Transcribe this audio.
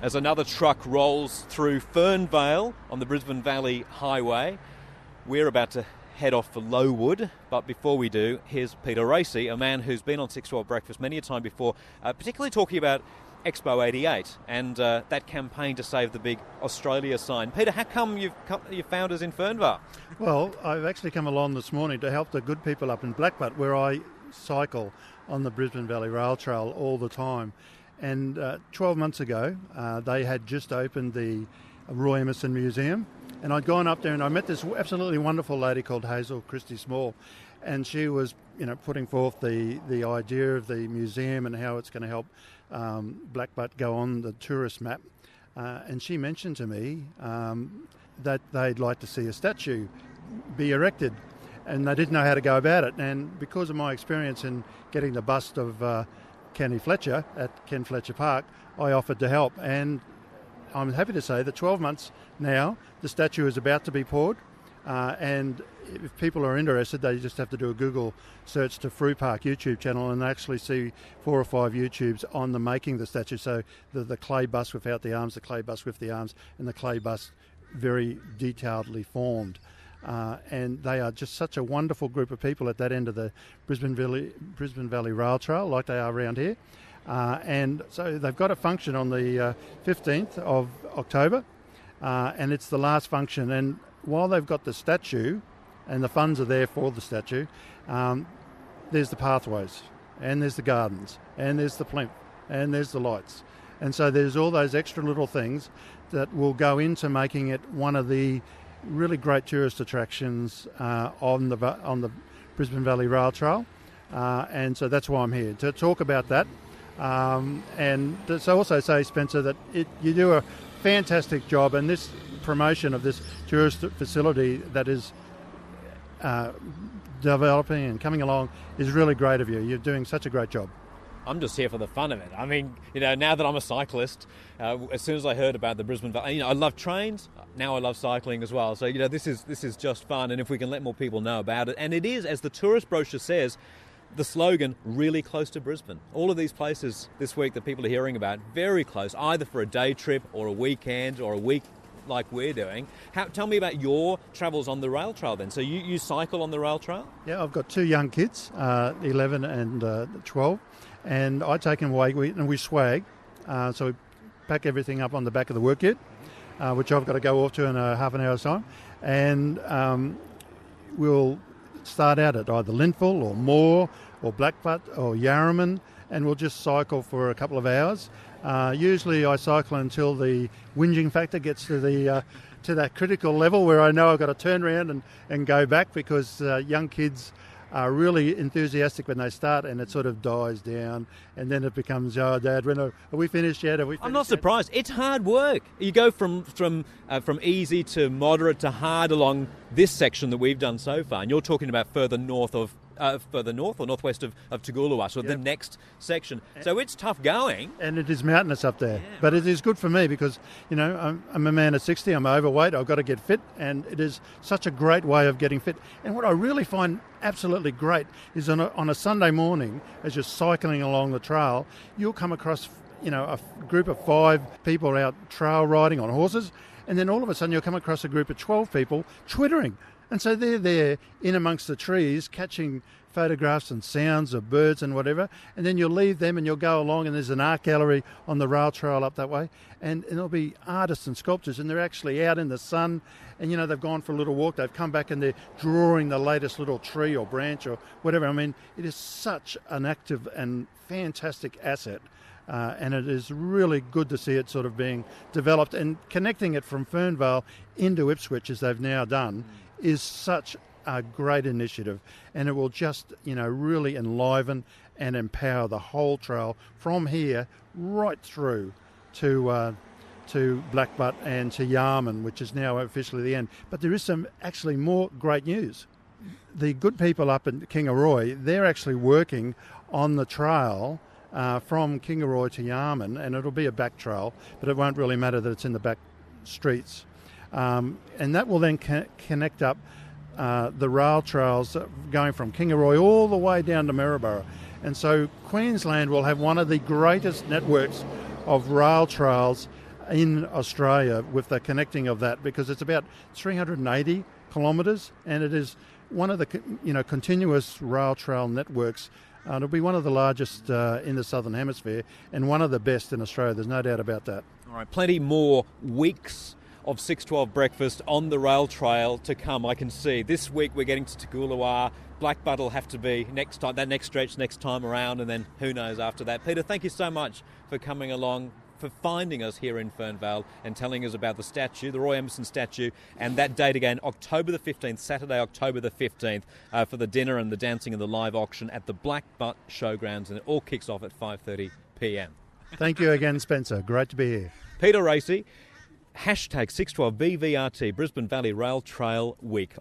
as another truck rolls through Fernvale on the Brisbane Valley Highway. We're about to head off for Lowood, but before we do, here's Peter Racy, a man who's been on 612 Breakfast many a time before, particularly talking about Expo 88 and that campaign to save the big Australia sign. Peter, how come you found us in Fernvale? Well, I've actually come along this morning to help the good people up in Blackbutt, where I cycle on the Brisbane Valley Rail Trail all the time. And 12 months ago, they had just opened the Roy Emerson Museum, and I'd gone up there and I met this absolutely wonderful lady called Hazel Christie Small, and she was, putting forth the idea of the museum and how it's going to help Blackbutt go on the tourist map. And she mentioned to me that they'd like to see a statue be erected, and they didn't know how to go about it. And because of my experience in getting the bust of Kenny Fletcher at Ken Fletcher Park, I offered to help. And I'm happy to say that 12 months now, the statue is about to be poured. And if people are interested, they just have to do a Google search to Frew Park YouTube channel and actually see 4 or 5 YouTubes on the making the statue. So the clay bust without the arms, the clay bust with the arms, and the clay bust very detailedly formed. And they are just such a wonderful group of people at that end of the Brisbane Valley Rail Trail, like they are around here. And so they've got a function on the 15th of October, and it's the last function. And while they've got the statue, and the funds are there for the statue, there's the pathways, and there's the gardens, and there's the plinth, and there's the lights. And so there's all those extra little things that will go into making it one of the really great tourist attractions on the Brisbane Valley Rail Trail. And so that's why I'm here, to talk about that. And to also say, Spencer, that you do a fantastic job, and this promotion of this tourist facility that is developing and coming along is really great of you. You're doing such a great job. I'm just here for the fun of it. I mean, now that I'm a cyclist, as soon as I heard about the Brisbane Valley, I love trains. Now I love cycling as well. So, this is just fun. And if we can let more people know about it, and it is, as the tourist brochure says, the slogan, really close to Brisbane. All of these places this week that people are hearing about, very close, either for a day trip or a weekend or a week like we're doing. Tell me about your travels on the rail trail then. So you cycle on the rail trail? Yeah, I've got 2 young kids, 11 and 12, and I take them away and we swag. So we pack everything up on the back of the work kit, which I've got to go off to in a half an hour's time. And we'll start out at either Lintville or Moore or Blackbutt or Yarraman, and we'll just cycle for a couple of hours. Usually I cycle until the whinging factor gets to that critical level where I know I've got to turn around and go back, because young kids are really enthusiastic when they start, and it sort of dies down, and then it becomes, oh, Dad, are we finished yet? I'm not surprised. It's hard work. You go from easy to moderate to hard along this section that we've done so far, and you're talking about further north or northwest of Toogoolawah, so the next section. So it's tough going. And it is mountainous up there. Yeah. But it is good for me because, I'm a man of 60, I'm overweight, I've got to get fit, and it is such a great way of getting fit. And what I really find absolutely great is on a Sunday morning, as you're cycling along the trail, you'll come across, a group of 5 people out trail riding on horses, and then all of a sudden you'll come across a group of 12 people twittering. And so they're there in amongst the trees catching photographs and sounds of birds and whatever, and then you'll leave them and you'll go along, and there's an art gallery on the rail trail up that way, and there'll be artists and sculptors, and they're actually out in the sun, and they've gone for a little walk, they've come back and they're drawing the latest little tree or branch or whatever. I mean, it is such an active and fantastic asset. And it is really good to see it sort of being developed, and connecting it from Fernvale into Ipswich, as they've now done, is such a great initiative, and it will just, really enliven and empower the whole trail from here right through to Blackbutt and to Yarman, which is now officially the end. But there is some actually more great news. The good people up in Kingaroy, they're actually working on the trail from Kingaroy to Yarman, and it'll be a back trail, but it won't really matter that it's in the back streets. And that will then connect up the rail trails going from Kingaroy all the way down to Maryborough. And so Queensland will have one of the greatest networks of rail trails in Australia with the connecting of that, because it's about 380 kilometres, and it is one of the continuous rail trail networks. It'll be one of the largest in the Southern Hemisphere and one of the best in Australia. There's no doubt about that. All right, plenty more weeks of 612 breakfast on the rail trail to come. I can see this week we're getting to Toogoolawah. Blackbutt will have to be next time, that next stretch next time around, and then who knows after that. Peter, thank you so much for coming along, for finding us here in Fernvale and telling us about the statue, the Roy Emerson statue, and that date again, October the 15th, Saturday, October the 15th, for the dinner and the dancing and the live auction at the Blackbutt Showgrounds, and it all kicks off at 5:30 p.m. Thank you again, Spencer. Great to be here. Peter Racy, #612BVRT, Brisbane Valley Rail Trail Week.